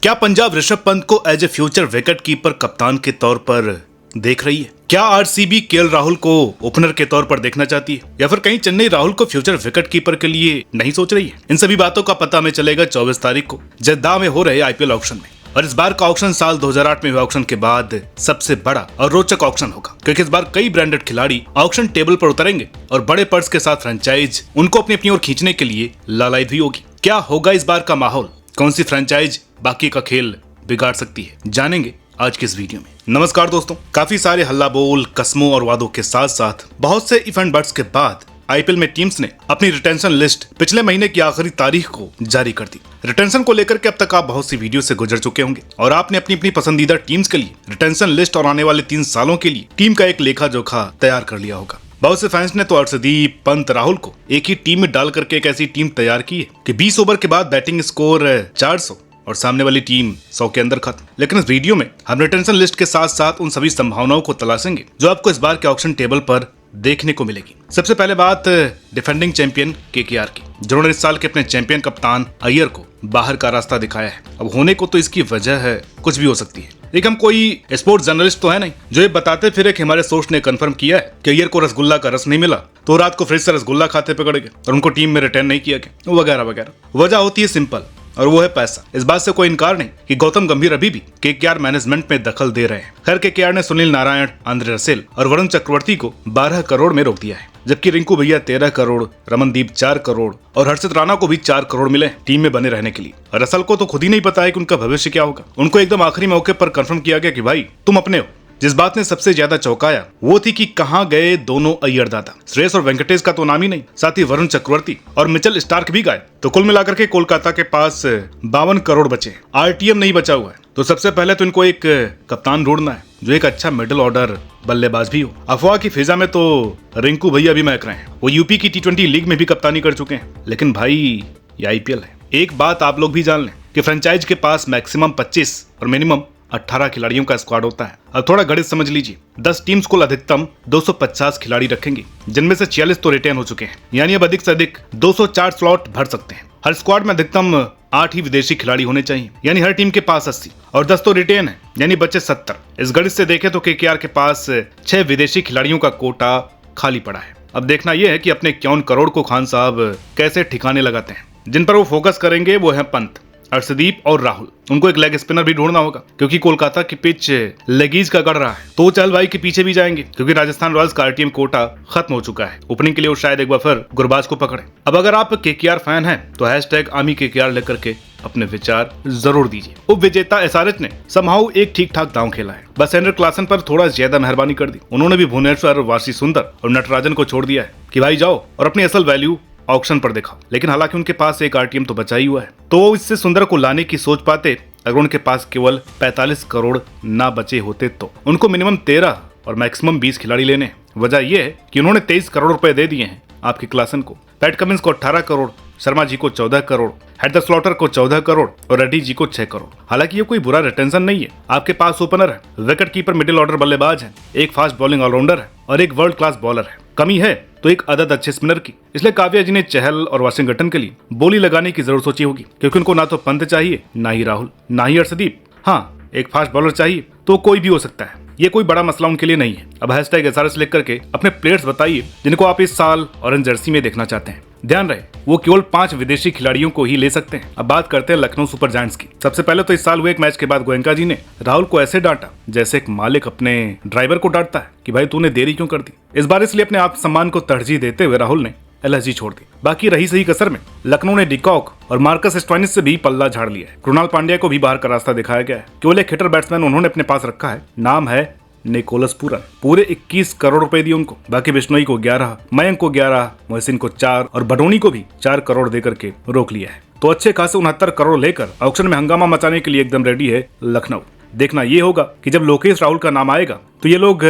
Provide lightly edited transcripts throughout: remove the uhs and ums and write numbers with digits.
क्या पंजाब ऋषभ पंत को as a future wicket keeper कप्तान के तौर पर देख रही है? क्या आरसीबी केएल राहुल को ओपनर के तौर पर देखना चाहती है, या फिर कहीं चेन्नई राहुल को फ्यूचर विकेट कीपर के लिए नहीं सोच रही है? इन सभी बातों का पता हमें चलेगा 24 तारीख को जद्दा में हो रहे आईपीएल ऑक्शन में। और इस बार का ऑक्शन साल 2008 में हुए ऑक्शन के बाद सबसे बड़ा और रोचक ऑक्शन होगा, क्योंकि इस बार कई ब्रांडेड खिलाड़ी ऑक्शन टेबल पर उतरेंगे और बड़े पर्स के साथ फ्रेंचाइज उनको अपनी अपनी ओर खींचने के लिए लालायित भी होगी। क्या होगा इस बार का माहौल? कौन सी फ्रेंचाइज बाकी का खेल बिगाड़ सकती है? जानेंगे आज के इस वीडियो में। नमस्कार दोस्तों, काफी सारे हल्ला बोल, कस्मों और वादों के साथ साथ बहुत से इफ एंड बट्स के बाद आईपीएल में टीम्स ने अपनी रिटेंशन लिस्ट पिछले महीने की आखिरी तारीख को जारी कर दी। रिटेंशन को लेकर के अब तक आप बहुत सी वीडियो से गुजर चुके होंगे और आपने अपनी अपनी पसंदीदा टीम्स के लिए रिटेंशन लिस्ट और आने वाले 3 सालों के लिए टीम का एक लेखा जोखा तैयार कर लिया होगा। बहुत से फैंस ने तो अर्शदीप, पंत, राहुल को एक ही टीम में डाल करके एक ऐसी टीम तैयार की है कि 20 ओवर के बाद बैटिंग स्कोर 400 और सामने वाली टीम 100 के अंदर खत्म। लेकिन इस वीडियो में हम रिटेंशन लिस्ट के साथ साथ उन सभी संभावनाओं को तलाशेंगे जो आपको इस बार के ऑक्शन टेबल पर देखने को मिलेगी। सबसे पहले बात डिफेंडिंग चैंपियन केकेआर की, जिन्होंने इस साल के अपने चैंपियन कप्तान अय्यर को बाहर का रास्ता दिखाया है। अब होने को तो इसकी वजह है कुछ भी हो सकती है, लेकिन हम कोई स्पोर्ट्स जर्नलिस्ट तो है नहीं जो ये बताते फिरे कि हमारे सोर्स ने कंफर्म किया है कि अय्यर को रसगुल्ला का रस नहीं मिला तो रात को फ्रिज से रसगुल्ला खाते पकड़ गए और उनको टीम में रिटेन नहीं किया गया, वगैरह वगैरह। वजह होती है सिंपल, और वो है पैसा। इस बात से कोई इनकार नहीं कि गौतम गंभीर अभी भी केकेआर मैनेजमेंट में दखल दे रहे हैं। खैर, केकेआर ने सुनील नारायण, आंद्रे रसेल और वरुण चक्रवर्ती को 12 करोड़ में रोक दिया है, जबकि रिंकू भैया 13 करोड़, रमनदीप 4 करोड़ और हर्षित राणा को भी 4 करोड़ मिले टीम में बने रहने के लिए। और रसल को तो खुद ही नहीं पता है कि उनका भविष्य क्या होगा। उनको एकदम आखिरी मौके पर कंफर्म किया गया कि भाई तुम अपने हो। जिस बात ने सबसे ज्यादा चौंकाया वो थी कि कहां गए दोनों अय्यर दादा। श्रेयस और वेंकटेश का तो नाम ही नहीं, साथ ही वरुण चक्रवर्ती और मिचेल स्टार्क भी गए। तो कुल मिलाकर के कोलकाता के पास 52 करोड़ बचे। आरटीएम नहीं बचा हुआ है। तो सबसे पहले तो इनको एक कप्तान ढूंढना है जो एक अच्छा मिडिल ऑर्डर बल्लेबाज भी हो। अफवाह की फिजा में तो रिंकू भैया भी महक रहे हैं। वो यूपी की T20 लीग में भी कप्तानी कर चुके हैं। लेकिन भाई ये आईपीएल है। एक बात आप लोग भी जान लें कि फ्रेंचाइज के पास मैक्सिमम 25 और मिनिमम 18 खिलाड़ियों का स्क्वाड होता है। अब थोड़ा गणित समझ लीजिए, 10 टीम्स कुल अधिकतम 250 खिलाड़ी रखेंगे, जिनमें से 46 तो रिटेन हो चुके हैं, यानी अब अधिक से अधिक 204 स्लॉट भर सकते हैं। हर स्क्वाड में अधिकतम 8 ही विदेशी खिलाड़ी होने चाहिए, यानी हर टीम के पास 80 और 10 तो रिटेन है, यानी बचे 70। इस गणित से देखें तो केकेआर के पास 6 विदेशी खिलाड़ियों का कोटा खाली पड़ा है। अब देखना यह है कि अपने 51 करोड़ को खान साहब कैसे ठिकाने लगाते हैं। जिन पर वो फोकस करेंगे वो है पंत, अर्शदीप और राहुल। उनको एक लेग स्पिनर भी ढूंढना होगा, क्योंकि कोलकाता की पिच लेगीज का गढ़ रहा है। तो चल भाई के पीछे भी जाएंगे, क्योंकि राजस्थान रॉयल्स का आरटीएम कोटा खत्म हो चुका है। ओपनिंग के लिए वो शायद एक बार फिर गुरबाज को पकड़े। अब अगर आप केकेआर फैन हैं तो #AmiKKR लेकर के अपने विचार जरूर दीजिए। उप विजेता एसआरएच ने समहाउ एक ठीक ठाक दांव खेला है, बस एंड्रे क्लासन पर थोड़ा ज्यादा मेहरबानी कर दी। उन्होंने भी भुवनेश्वर, वाशी सुंदर और नटराजन को छोड़ दिया है कि भाई जाओ और अपनी असल वैल्यू ऑक्शन पर दिखाओ। लेकिन हालांकि उनके पास एक आरटीएम तो बचा ही हुआ है, तो वो इससे सुंदर को लाने की सोच पाते अगर उनके पास केवल 45 करोड़ ना बचे होते। तो उनको मिनिमम 13 और मैक्सिमम 20 खिलाड़ी लेने। वजह यह है कि उन्होंने 23 करोड़ रुपए दे दिए हैं आपके क्लासन को, पैट कमिंस को 18 करोड़, शर्मा जी को 14 करोड़, हेडर स्लॉटर को 14 करोड़ और रेड्डी जी को 6 करोड़। हालांकि ये कोई बुरा रिटेंशन नहीं है। आपके पास ओपनर है, विकेट कीपर, मिडिल ऑर्डर बल्लेबाज है, एक फास्ट बॉलिंग ऑलराउंडर है और एक वर्ल्ड क्लास बॉलर है। कमी है तो एक अदद अच्छे स्पिनर की। इसलिए काव्या जी ने चहल और वाशिंगटन के लिए बोली लगाने की जरूर सोची होगी, क्योंकि उनको ना तो पंत चाहिए, ना ही राहुल, ना ही अर्शदीप। हाँ, एक फास्ट बॉलर चाहिए तो कोई भी हो सकता है। ये कोई बड़ा मसला उनके लिए नहीं है। अब #SRS लिख करके अपने प्लेयर्स बताइए जिनको आप इस साल ऑरेंज जर्सी में देखना चाहते हैं। ध्यान रहे वो केवल 5 विदेशी खिलाड़ियों को ही ले सकते हैं। अब बात करते हैं लखनऊ सुपर जायंट्स की। सबसे पहले तो इस साल हुए एक मैच के बाद गोयनका जी ने राहुल को ऐसे डांटा जैसे एक मालिक अपने ड्राइवर को डांटता है कि भाई तूने देरी क्यों कर दी। इस बार इसलिए अपने आप सम्मान को तरजीह देते हुए राहुल ने एलएसजी छोड़ दी। बाकी रही सही कसर में लखनऊ ने डिकॉक और मार्कस स्टोइनिस से भी पल्ला झाड़ लिया है। कृणाल पांड्या को भी बाहर का रास्ता दिखाया गया है। केवल एक हिटर बैट्समैन उन्होंने अपने पास रखा है, नाम है निकोलस पूरन। पूरे 21 करोड़ रुपए दिए उनको। बाकी बिश्नोई को 11, मयंक को 11, मोहसिन को 4 और बडोनी को भी 4 करोड़ देकर के रोक लिया है। तो अच्छे खासे 69 करोड़ लेकर ऑक्शन में हंगामा मचाने के लिए एकदम रेडी है लखनऊ। देखना ये होगा कि जब लोकेश राहुल का नाम आएगा तो ये लोग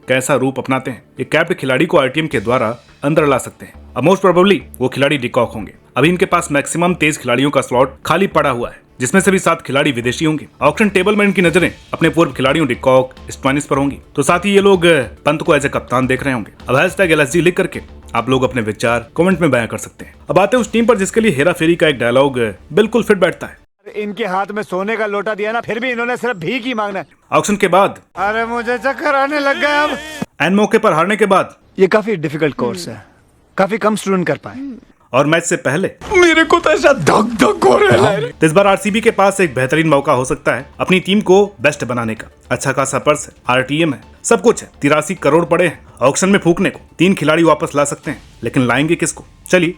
कैसा रूप अपनाते हैं। एक कैप्ड खिलाड़ी को आरटीएम के द्वारा अंदर ला सकते हैं। अब मोस्ट प्रोबेबली वो खिलाड़ी डिकॉक होंगे। अभी इनके पास मैक्सिमम 23 खिलाड़ियों का स्लॉट खाली पड़ा हुआ है, जिसमें से भी 7 खिलाड़ी विदेशी होंगे। ऑक्शन टेबल में इनकी नजरें अपने पूर्व खिलाड़ियों डिकॉक, स्टोइनिस पर होंगी। तो साथ ही ये लोग पंत को एज ए कप्तान देख रहे होंगे। अब #LSG लिख करके आप लोग अपने विचार कमेंट में बयां कर सकते हैं। अब आते हैं उस टीम पर जिसके लिए हेरा फेरी का एक डायलॉग बिल्कुल फिट बैठता है। इनके हाथ में सोने का लोटा दिया ना, फिर भी इन्होंने सिर्फ भीख ही मांगना है। ऑक्शन के बाद अरे मुझे चक्कर आने लग गया अब। एन मौके पर हारने के बाद ये काफी डिफिकल्ट कोर्स है, काफी कम स्टूडेंट कर पाए। और मैच से पहले मेरे को तो ऐसा धक धक हो रहा है। तो इस बार आरसीबी के पास एक बेहतरीन मौका हो सकता है अपनी टीम को बेस्ट बनाने का। अच्छा खासा पर्स है, आरटीएम है, सब कुछ है, 83 करोड़ पड़े हैं ऑक्शन में फूकने को। 3 खिलाड़ी वापस ला सकते हैं, लेकिन लाएंगे किसको? चलिए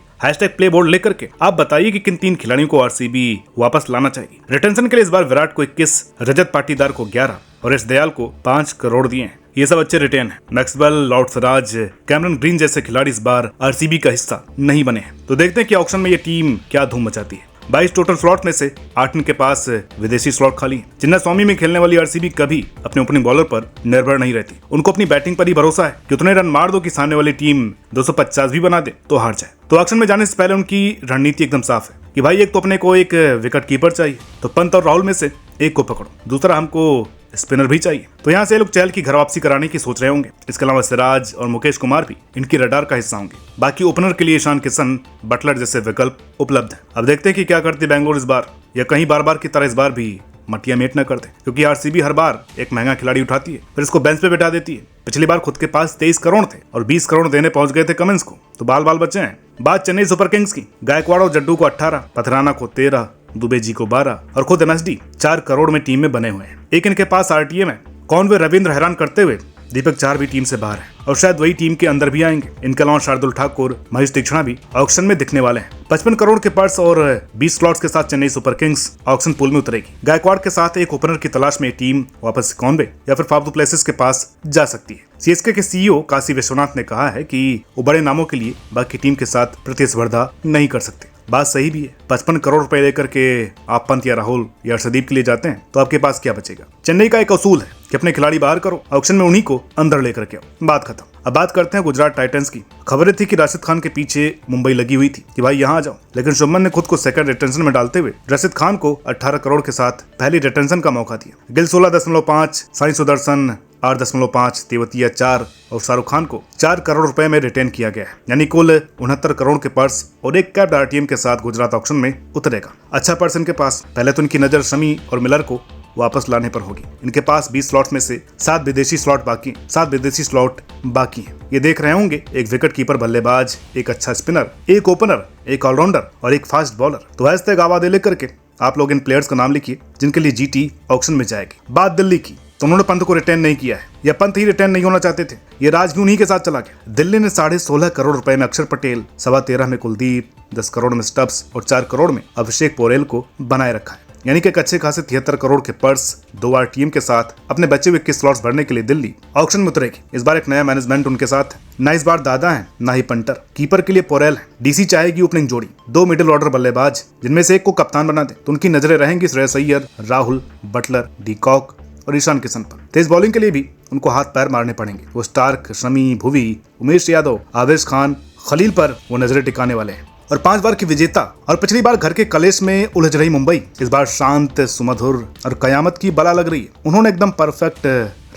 #प्ले बोर्ड लेकर के आप बताइए कि किन 3 खिलाड़ियों को आरसीबी वापस लाना चाहिए। रिटेंशन के लिए इस बार विराट को 21, रजत पाटीदार को 11 और एस दयाल को 5 करोड़ दिए हैं। ये सब अच्छे रिटेन है। Maxwell, Lord Siraj, Cameron green जैसे खिलाड़ी इस बार आरसीबी का हिस्सा नहीं बने हैं। तो देखते हैं कि ऑक्शन में ये टीम क्या धूम मचाती है। 22 टोटल स्लॉट में से 8 इनके पास विदेशी स्लॉट खाली है। चिन्नास्वामी में खेलने वाली आरसीबी कभी अपने ओपनिंग बॉलर पर निर्भर नहीं रहती। उनको अपनी बैटिंग पर ही भरोसा है कि उतने रन मार दो कि सामने वाली टीम 250 भी बना दे तो हार जाए। तो ऑक्शन में जाने से पहले उनकी रणनीति एकदम साफ है कि भाई एक तो अपने को एक विकेट कीपर चाहिए, तो पंत और राहुल में से एक को पकड़ो, दूसरा हमको स्पिनर भी चाहिए। तो यहाँ से लोग चहल की घर वापसी कराने की सोच रहे होंगे। इसके अलावा सिराज और मुकेश कुमार भी इनकी रडार का हिस्सा होंगे। बाकी ओपनर के लिए ईशान किशन, बटलर जैसे विकल्प उपलब्ध है। अब देखते हैं कि क्या करती बेंगलोर इस बार, या कहीं बार बार की तरह इस बार भी मटिया मेट न करते, क्योंकि आरसीबी हर बार एक महंगा खिलाड़ी उठाती है फिर इसको बेंच पे बैठा देती है। पिछली बार खुद के पास 23 करोड़ थे और 20 करोड़ देने पहुंच गए थे कमिंस को, तो बाल बाल बचे हैं। बात चेन्नई सुपर किंग्स की, गायकवाड़ और जड्डू को 18, पथराना को 13, दुबे जी को 12 और खुद एमएसडी 4 करोड़ में टीम में बने हुए हैं। एक इनके पास आरटीएम है। कॉनवे रविंद्र हैरान करते हुए दीपक चार भी टीम से बाहर है और शायद वही टीम के अंदर भी आएंगे। इनके अलावा शार्दुल ठाकुर, महेश तीक्ष्णा भी ऑक्शन में दिखने वाले हैं। 55 करोड़ के पर्स और 20 स्लॉट्स के साथ Chennai super Kings auction pool में उतरेगी। गायकवाड़ के साथ एक ओपनर की तलाश में टीम वापस कॉनवे या फिर फाफ डू प्लेसिस के पास जा सकती है। सीएसके के सीईओ काशी विश्वनाथ ने कहा है कि वो बड़े नामों के लिए बाकी टीम के साथ प्रतिस्पर्धा नहीं कर सकते। बात सही भी है। 55 करोड़ रुपए लेकर के आप पंत या राहुल या अर्शदीप के लिए जाते हैं तो आपके पास क्या बचेगा? चेन्नई का एक असूल है कि अपने खिलाड़ी बाहर करो, ऑक्शन में उन्हीं को अंदर लेकर के आओ। बात खत्म। अब बात करते हैं गुजरात टाइटंस की। खबरें थी कि राशिद खान के पीछे मुंबई लगी हुई थी कि भाई यहाँ आ जाओ, लेकिन शुभमन ने खुद को सेकंड रिटेंशन में डालते हुए राशिद खान को 18 करोड़ के साथ पहली रिटेंशन का मौका दिया। गिल 16.5, साई सुदर्शन 8.5, तेवतिया 4 और शाहरुख खान को 4 करोड़ रुपए में रिटेन किया गया है। यानी कुल 69 करोड़ के पर्स और एक कैप्ड आरटीएम के साथ गुजरात ऑक्शन में उतरेगा। अच्छा पर्स इनके पास। पहले तो इनकी नजर शमी और मिलर को वापस लाने पर होगी। इनके पास 20 स्लॉट्स में से 7 विदेशी स्लॉट बाकी हैं। ये देख रहे होंगे एक विकेट कीपर बल्लेबाज, एक अच्छा स्पिनर, एक ओपनर, एक ऑलराउंडर और एक फास्ट बॉलर। तो ऐसे गवादे लेकर के आप लोग इन प्लेयर्स का नाम लिखिए जिनके लिए जीटी ऑक्शन में जाएगी। बात दिल्ली की, तो उन्होंने पंत को रिटेन नहीं किया है, या पंत ही रिटेन नहीं होना चाहते थे। ये राज भी उन्हीं के साथ चला गया। दिल्ली ने 16.5 करोड़ रुपए में अक्षर पटेल, 13.25 में कुलदीप, 10 करोड़ में स्टब्स और 4 करोड़ में अभिषेक पोरेल को बनाए रखा है। यानी कि एक अच्छे खासे 73 करोड़ के पर्स 2 आरटीएम के साथ अपने बचे हुए 21 स्लॉट्स भरने के लिए दिल्ली ऑक्शन में उतरेगी। इस बार एक नया मैनेजमेंट उनके साथ है। ना इस बार दादा है ना ही पंटर। कीपर के लिए पोरेल है। डीसी चाहेगी ओपनिंग जोड़ी, 2 मिडिल ऑर्डर बल्लेबाज जिनमें से एक को कप्तान बना दे, तो उनकी नजरें रहेंगी श्रेयस अय्यर, राहुल, बटलर, डीकॉक और ईशान किशन पर। तेज बॉलिंग के लिए भी उनको हाथ पैर मारने पड़ेंगे। वो स्टार्क, शमी, भुवी, उमेश यादव, आवेश खान, खलील पर वो नजरें टिकाने वाले हैं। और 5 बार की विजेता और पिछली बार घर के कलेश में उलझ रही मुंबई इस बार शांत, सुमधुर और कयामत की बला लग रही है। उन्होंने एकदम परफेक्ट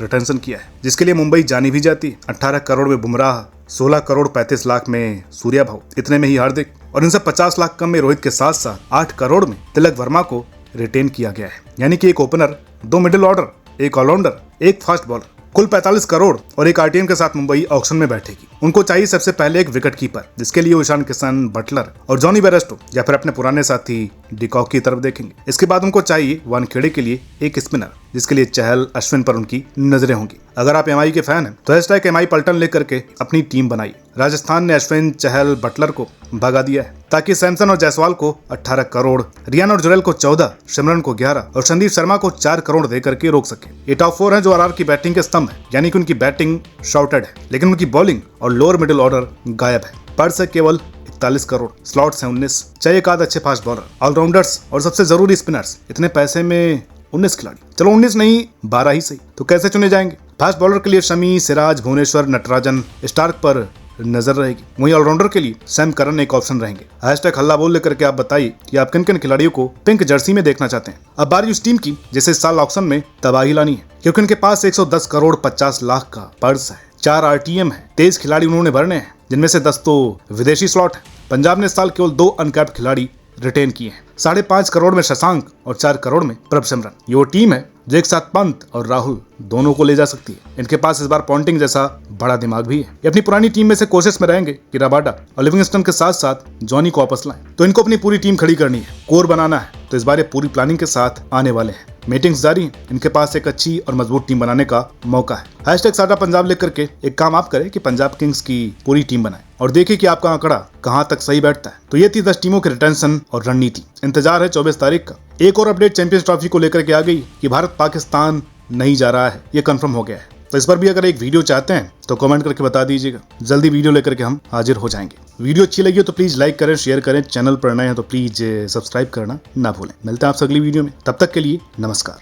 रिटेंशन किया है, जिसके लिए मुंबई जानी भी जाती है। 18 करोड़ में बुमराह, 16 करोड़ 35 लाख में सूर्या भाऊ, इतने में ही हार्दिक और इनसे 50 लाख कम में रोहित के साथ साथ 8 करोड़ में तिलक वर्मा को रिटेन किया गया है। यानी कि एक ओपनर, 2 मिडिल ऑर्डर, एक ऑलराउंडर, एक फास्ट बॉलर, कुल 45 करोड़ और एक आरटीएम के साथ मुंबई ऑक्शन में बैठेगी। उनको चाहिए सबसे पहले एक विकेट कीपर, जिसके लिए ईशान किशन, बटलर और जॉनी बेयरस्टो या फिर अपने पुराने साथी डिकॉक की तरफ देखेंगे। इसके बाद उनको चाहिए वानखेड़े के लिए एक स्पिनर, जिसके लिए चहल, अश्विन पर उनकी नजरें होंगी। अगर आप एमआई के फैन हैं तो #एमआई पलटन लेकर के अपनी टीम बनाई। राजस्थान ने अश्विन, चहल, बटलर को भगा दिया है ताकि सैमसन और जायसवाल को 18 करोड़, रियान और जुरेल को 14, सिमरन को 11 और संदीप शर्मा को 4 करोड़ देकर के रोक सके। ये टॉप 4 हैं जो आरआर की बैटिंग के स्तंभ है। यानी कि उनकी बैटिंग शॉर्टेड है, लेकिन उनकी बॉलिंग और लोअर मिडिल ऑर्डर गायब है। पर्स है केवल 41 करोड़, स्लॉट्स हैं 19, चाहिए एक आध अच्छे फास्ट बॉलर, ऑलराउंडर्स और सबसे जरूरी स्पिनर्स। इतने पैसे में 19 खिलाड़ी, चलो 19 नहीं 12 ही सही। तो कैसे चुने जाएंगे? फास्ट बॉलर के लिए शमी, सिराज, भुवनेश्वर, नटराजन, स्टार्क पर नजर रहेगी। वहीं ऑलराउंडर के लिए सैम करन एक ऑप्शन रहेंगे। #हल्ला बोल लेकर के आप बताइए कि आप किन किन खिलाड़ियों को पिंक जर्सी में देखना चाहते हैं। अब बारी उस टीम की जैसे इस साल ऑक्शन में तबाही लानी है, क्योंकि उनके पास 110 करोड़ 50 लाख का पर्स है, 4 आरटीएम है, 23 खिलाड़ी उन्होंने भरने हैं, जिनमें से 10 तो विदेशी स्लॉट है। पंजाब ने इस साल केवल 2 अनकैप्ड खिलाड़ी रिटेन किए हैं। 5.5 करोड़ में शशांक और 4 करोड़ में प्रभसिमरन। ये वो टीम है जो एक साथ पंत और राहुल दोनों को ले जा सकती है। इनके पास इस बार पॉन्टिंग जैसा बड़ा दिमाग भी है। ये अपनी पुरानी टीम में से कोशिश में रहेंगे कि रबाडा और लिविंगस्टन के साथ साथ जॉनी को वापस लाएं। तो इनको अपनी पूरी टीम खड़ी करनी है, कोर बनाना है। तो इस बार ये पूरी प्लानिंग के साथ आने वाले हैं। मीटिंग्स जारी, इनके पास एक अच्छी और मजबूत टीम बनाने का मौका है। #साडा पंजाब लिख करके एक काम आप करें कि पंजाब किंग्स की पूरी टीम बनाएं और देखिए कि आपका आंकड़ा कहां तक सही बैठता है। तो ये थी 10 टीमों की रिटेंशन और रणनीति। इंतजार है 24 तारीख का। एक और अपडेट चैंपियंस ट्रॉफी को लेकर के आ गई कि भारत पाकिस्तान नहीं जा रहा है, ये कंफर्म हो गया है। तो इस पर भी अगर एक वीडियो चाहते हैं तो कमेंट करके बता दीजिएगा, जल्दी वीडियो लेकर के हम हाजिर हो जाएंगे। वीडियो अच्छी लगी हो तो प्लीज लाइक करें, शेयर करें। चैनल पर नए हैं तो प्लीज सब्सक्राइब करना ना भूलें। मिलते हैं आपसे अगली वीडियो में, तब तक के लिए नमस्कार।